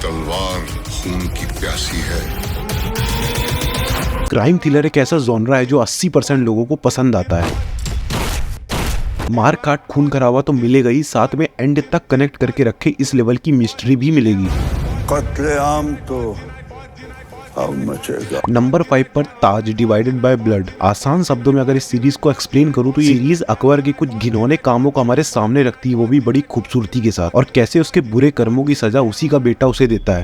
तलवार खून की प्यासी है। क्राइम थ्रिलर एक ऐसा जॉनरा है जो 80% लोगों को पसंद आता है। मार काट खून खराबा तो मिलेगा ही, साथ में एंड तक कनेक्ट करके रखे इस लेवल की मिस्ट्री भी मिलेगी। कत्लेआम तो अब मचेगा। नंबर 5 पर ताज डिवाइडेड बाय ब्लड। आसान शब्दों में अगर इस सीरीज को एक्सप्लेन करूं तो ये सीरीज अकबर के कुछ घिनौने कामों को हमारे सामने रखती है, वो भी बड़ी खूबसूरती के साथ, और कैसे उसके बुरे कर्मों की सजा उसी का बेटा उसे देता है।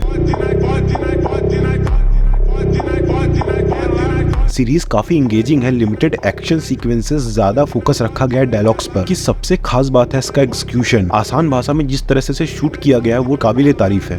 सीरीज काफी इंगेजिंग है, लिमिटेड एक्शन सीक्वेंसेस, ज्यादा फोकस रखा गया है डायलॉग्स पर। कि सबसे खास बात है इसका एग्जीक्यूशन। आसान भाषा में जिस तरह से शूट किया गया है वो काबिले तारीफ है।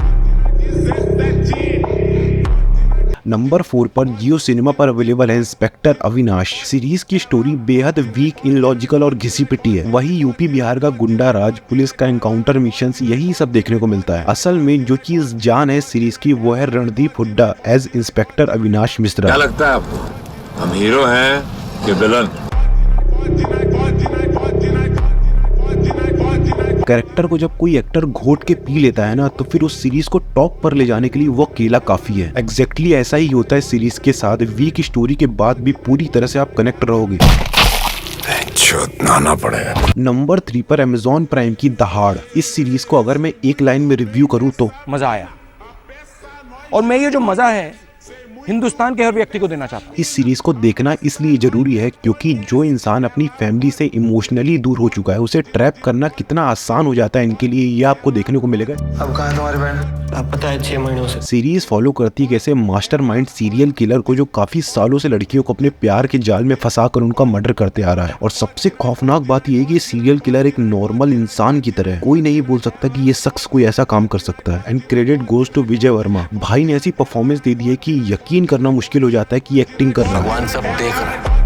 नंबर 4 पर जियो सिनेमा पर अवेलेबल है इंस्पेक्टर अविनाश। सीरीज की स्टोरी बेहद वीक, इलॉजिकल और घिसी पिटी है। वही यूपी बिहार का गुंडा राज, पुलिस का एनकाउंटर मिशंस, यही सब देखने को मिलता है। असल में जो चीज जान है सीरीज की वो है रणदीप हुड्डा एज इंस्पेक्टर अविनाश मिश्रा। क्या लगता है आपको, हम हीरो हैं कि विलन? कैरेक्टर को जब कोई एक्टर घोट के पी लेता है ना, तो फिर उस सीरीज को टॉप पर ले जाने के लिए वो अकेला काफी है। एग्जैक्टली ऐसा ही होता है सीरीज के साथ। वीक स्टोरी के बाद भी पूरी तरह से आप कनेक्ट रहोगे। नाना पड़ेगा। नंबर 3 पर अमेजॉन प्राइम की दहाड़। इस सीरीज को अगर मैं एक लाइन में रिव्यू करूँ तो मजा आया, और मैं ये जो मजा है हिंदुस्तान के हर व्यक्ति को देना चाहता हूँ। इस सीरीज को देखना इसलिए जरूरी है क्योंकि जो इंसान अपनी फैमिली से इमोशनली दूर हो चुका है, उसे ट्रैप करना कितना आसान हो जाता है इनके लिए, ये आपको देखने को मिलेगा। अब कहाँ है तुम्हारी बहन? आप पता है 6 महीनों से। सीरीज फॉलो करती है कैसे मास्टरमाइंड सीरियल किलर को, जो काफी सालों से लड़कियों को अपने प्यार के जाल में फंसा कर उनका मर्डर करते आ रहा है। और सबसे खौफनाक बात यह है कि सीरियल किलर एक नॉर्मल इंसान की तरह है। कोई नहीं बोल सकता कि ये शख्स कोई ऐसा काम कर सकता है। एंड क्रेडिट गोज टू विजय वर्मा। भाई ने ऐसी परफॉर्मेंस दे दी है कि यकीन करना मुश्किल हो जाता है कि एक्टिंग कर रहा है। भगवान सब देख रहा है।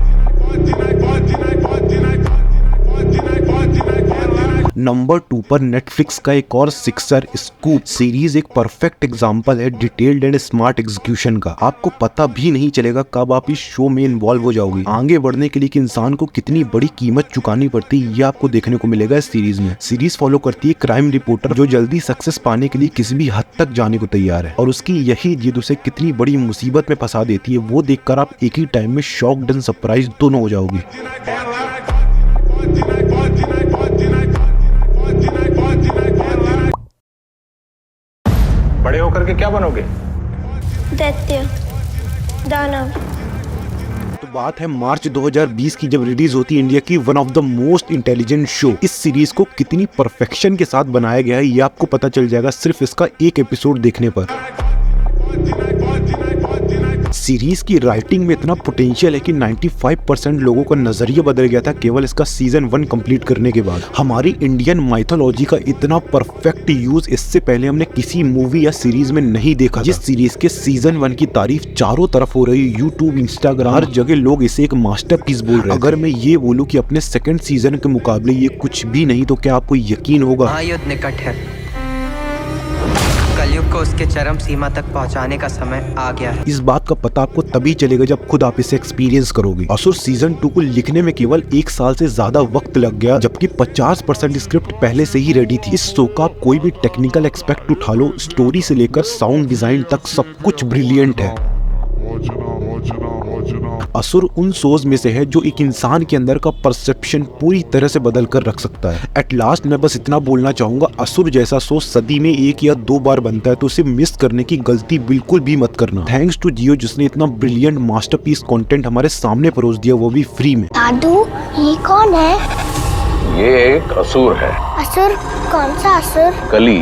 नंबर 2 पर नेटफ्लिक्स का एक और सिक्सर स्कूप। सीरीज एक परफेक्ट एग्जांपल है डिटेल्ड एंड स्मार्ट एग्जीक्यूशन का। आपको पता भी नहीं चलेगा कब आप इस शो में इन्वॉल्व हो जाओगे। आगे बढ़ने के लिए कि इंसान को कितनी बड़ी कीमत चुकानी पड़ती है, ये आपको देखने को मिलेगा इस सीरीज में। सीरीज फॉलो करती है क्राइम रिपोर्टर जो जल्दी सक्सेस पाने के लिए किसी भी हद तक जाने को तैयार है, और उसकी यही जिद उसे कितनी बड़ी मुसीबत में फंसा देती है, वो देखकर आप एक ही टाइम में शॉक्ड एंड सरप्राइज दोनों हो जाओगे। बड़े होकर के क्या बनोगे? दैत्य, दानव। तो बात है मार्च 2020 की, जब रिलीज होती है इंडिया की one of the most intelligent show. इस सीरीज को कितनी परफेक्शन के साथ बनाया गया है ये आपको पता चल जाएगा सिर्फ इसका एक एपिसोड देखने पर। सीरीज की राइटिंग में इतना पोटेंशियल है कि 95% लोगों का नजरिया बदल गया था केवल इसका सीजन 1 कंप्लीट करने के बाद। हमारी इंडियन माइथोलॉजी का इतना परफेक्ट यूज इससे पहले हमने किसी मूवी या सीरीज में नहीं देखा। जिस सीरीज के सीजन 1 की तारीफ चारों तरफ हो रही है, यूट्यूब, इंस्टाग्राम, हर जगह लोग इसे एक मास्टरपीस बोल रहे हैं। अगर मैं ये बोलूं कि अपने सेकंड सीजन के मुकाबले ये कुछ भी नहीं, तो क्या आपको यकीन होगा? महायुद्ध निकट है, कलयुग को उसके चरम सीमा तक पहुंचाने का समय आ गया है। इस बात का पता आपको तभी चलेगा जब खुद आप इसे एक्सपीरियंस करोगे। असुर सीजन 2 को लिखने में केवल 1 साल से ज्यादा वक्त लग गया, जबकि 50% स्क्रिप्ट पहले से ही रेडी थी। इस शो का कोई भी टेक्निकल एस्पेक्ट उठा लो, स्टोरी से लेकर साउंड डिजाइन तक सब कुछ ब्रिलियंट है। असुर उन शोज में से है जो एक इंसान के अंदर का परसेप्शन पूरी तरह से बदल कर रख सकता है। एट लास्ट मैं बस इतना बोलना चाहूंगा, असुर जैसा शो सदी में 1 या 2 बार बनता है, तो उसे मिस करने की गलती बिल्कुल भी मत करना। थैंक्स टू जियो जिसने इतना ब्रिलियंट मास्टरपीस कंटेंट हमारे सामने परोस दिया, वो भी फ्री में। दादू, ये कौन है? ये एक असुर है। असुर? कौन सा असुर? कली।